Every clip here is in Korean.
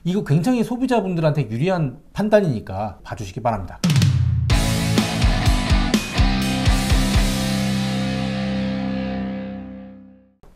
이거 굉장히 소비자분들한테 유리한 판단이니까 봐주시기 바랍니다.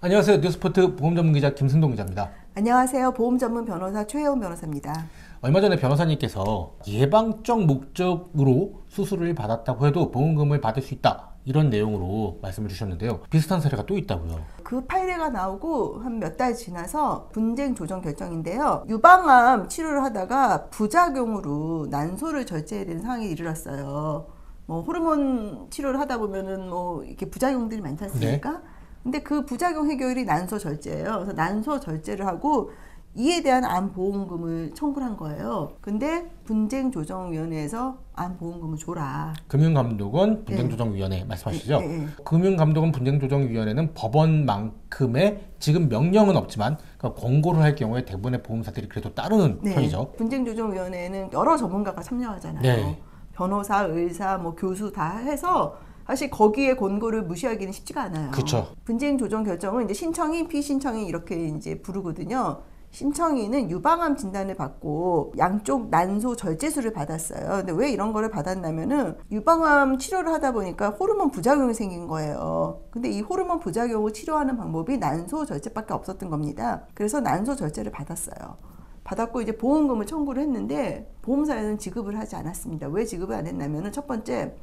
안녕하세요. 뉴스포트 보험 전문 기자 김승동 기자입니다. 안녕하세요. 보험 전문 변호사 최혜원 변호사입니다. 얼마 전에 변호사님께서 예방적 목적으로 수술을 받았다고 해도 보험금을 받을 수 있다, 이런 내용으로 말씀을 주셨는데요. 비슷한 사례가 또 있다고요. 그 판례가 나오고 한 몇 달 지나서 분쟁 조정 결정인데요. 유방암 치료를 하다가 부작용으로 난소를 절제해야 되는 상황에 이르렀어요. 호르몬 치료를 하다 보면은 이렇게 부작용들이 많지 않습니까? 네. 근데 그 부작용 해결이 난소 절제예요. 그래서 난소 절제를 하고 이에 대한 암보험금을 청구를 한 거예요. 근데 분쟁조정위원회에서 암보험금을 줘라. 금융감독원 분쟁조정위원회 말씀하시죠? 금융감독원 분쟁조정위원회는 법원만큼의 지금 명령은 없지만 권고를 할 경우에 대부분의 보험사들이 그래도 따르는 편이죠. 분쟁조정위원회에는 여러 전문가가 참여하잖아요. 변호사, 의사, 교수 다 해서 사실 거기에 권고를 무시하기는 쉽지가 않아요. 그렇죠. 분쟁조정 결정은 이제 신청인, 피신청인 이렇게 이제 부르거든요. 신청인은 유방암 진단을 받고 양쪽 난소 절제술을 받았어요. 근데 왜 이런 거를 받았냐면은 유방암 치료를 하다 보니까 호르몬 부작용이 생긴 거예요. 근데 이 호르몬 부작용을 치료하는 방법이 난소 절제밖에 없었던 겁니다. 그래서 난소 절제를 받았어요. 받았고 이제 보험금을 청구를 했는데 보험사에서는 지급을 하지 않았습니다. 왜 지급을 안 했냐면은 첫 번째,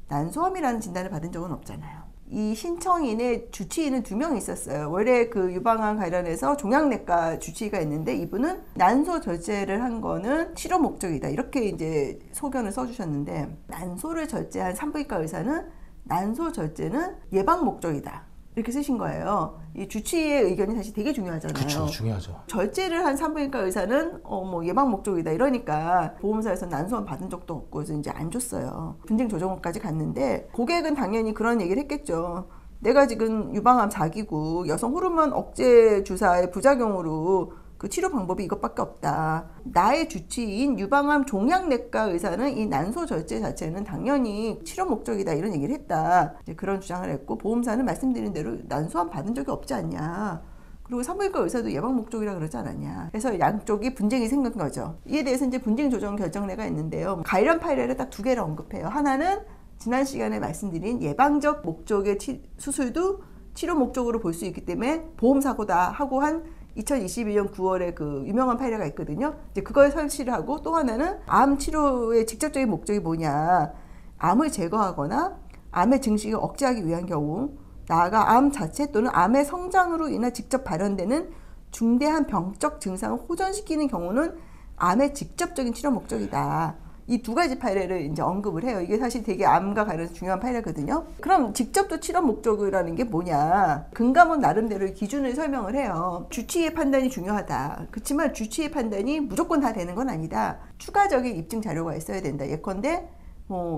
난소암이라는 진단을 받은 적은 없잖아요. 이 신청인의 주치의는 2명 있었어요. 원래 그 유방암 관련해서 종양내과 주치의가 있는데 이분은 난소 절제를 한 거는 치료 목적이다, 이렇게 이제 소견을 써주셨는데, 난소를 절제한 산부인과 의사는 난소 절제는 예방 목적이다, 이렇게 쓰신 거예요. 이 주치의의 의견이 사실 되게 중요하잖아요. 그렇죠, 중요하죠. 절제를 한 산부인과 의사는 예방 목적이다 이러니까 보험사에서 난소암 받은 적도 없고 그래서 이제 안 줬어요. 분쟁 조정까지 갔는데 고객은 당연히 그런 얘기를 했겠죠. 내가 지금 유방암 자기고 여성 호르몬 억제 주사의 부작용으로 그 치료 방법이 이것밖에 없다. 나의 주치의인 유방암 종양내과 의사는 이 난소 절제 자체는 당연히 치료 목적이다, 이런 얘기를 했다. 이제 그런 주장을 했고, 보험사는 말씀드린 대로 난소암 받은 적이 없지 않냐. 그리고 산부인과 의사도 예방 목적이라 그러지 않았냐. 그래서 양쪽이 분쟁이 생긴 거죠. 이에 대해서 이제 분쟁 조정 결정례가 있는데요. 관련 판례를 딱 2개를 언급해요. 하나는 지난 시간에 말씀드린 예방적 목적의 수술도 치료 목적으로 볼 수 있기 때문에 보험사고다 하고 한 2021년 9월에 그 유명한 판례가 있거든요. 이제 그걸 설치를 하고, 또 하나는 암 치료의 직접적인 목적이 뭐냐. 암을 제거하거나 암의 증식을 억제하기 위한 경우, 나아가 암 자체 또는 암의 성장으로 인해 직접 발현되는 중대한 병적 증상을 호전시키는 경우는 암의 직접적인 치료 목적이다. 이 2가지 판례를 이제 언급을 해요. 이게 사실 되게 암과 관련해서 중요한 판례거든요. 그럼 직접도 치료 목적이라는 게 뭐냐? 금감원 나름대로 기준을 설명을 해요. 주치의의 판단이 중요하다. 그렇지만 주치의의 판단이 무조건 다 되는 건 아니다. 추가적인 입증 자료가 있어야 된다. 예컨대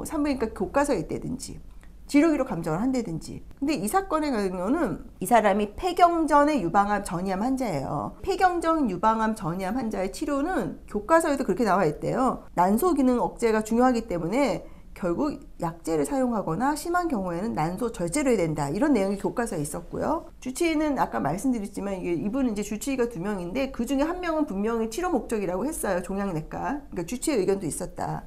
산부인과 교과서에 있다든지 지료기록 감정을 한다든지. 근데 이 사건의 경우는 이 사람이 폐경전의 유방암 전이암 환자예요. 폐경전 유방암 전이암 환자의 치료는 교과서에도 그렇게 나와 있대요. 난소 기능 억제가 중요하기 때문에 결국 약제를 사용하거나 심한 경우에는 난소 절제를 해야 된다, 이런 내용이 교과서에 있었고요. 주치의는 아까 말씀드렸지만 이분은 이제 주치의가 2명인데 그 중에 1명은 분명히 치료 목적이라고 했어요. 종양내과. 그러니까 주치의 의견도 있었다.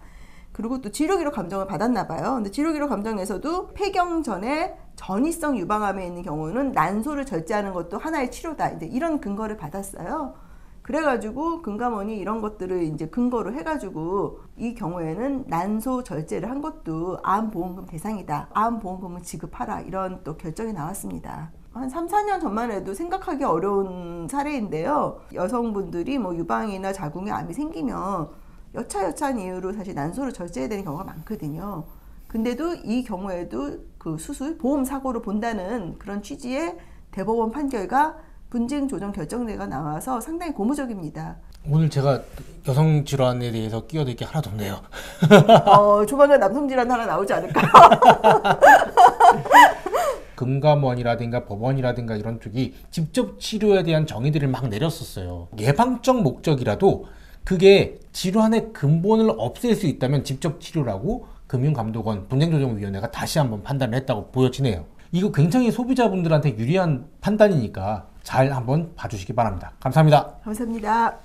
그리고 또 지료기록 감정을 받았나 봐요. 근데 지료기록 감정에서도 폐경 전에 전이성 유방암에 있는 경우는 난소를 절제하는 것도 하나의 치료다, 이제 이런 근거를 받았어요. 그래가지고 금감원이 이런 것들을 이제 근거로 해가지고 이 경우에는 난소 절제를 한 것도 암보험금 대상이다, 암보험금을 지급하라, 이런 또 결정이 나왔습니다. 한 3, 4년 전만 해도 생각하기 어려운 사례인데요. 여성분들이 유방이나 자궁에 암이 생기면 여차여차한 이유로 사실 난소를 절제해야 되는 경우가 많거든요. 근데도 이 경우에도 그 수술, 보험 사고로 본다는 그런 취지의 대법원 판결과 분쟁 조정 결정례가 나와서 상당히 고무적입니다. 오늘 제가 여성 질환에 대해서 끼어들 게 하나도 없네요. 조만간 남성 질환 하나 나오지 않을까요? 금감원이라든가 법원이라든가 이런 쪽이 직접 치료에 대한 정의들을 막 내렸었어요. 예방적 목적이라도 그게 질환의 근본을 없앨 수 있다면 직접 치료라고 금융감독원 분쟁조정위원회가 다시 한번 판단을 했다고 보여지네요. 이거 굉장히 소비자분들한테 유리한 판단이니까 잘 한번 봐주시기 바랍니다. 감사합니다. 감사합니다.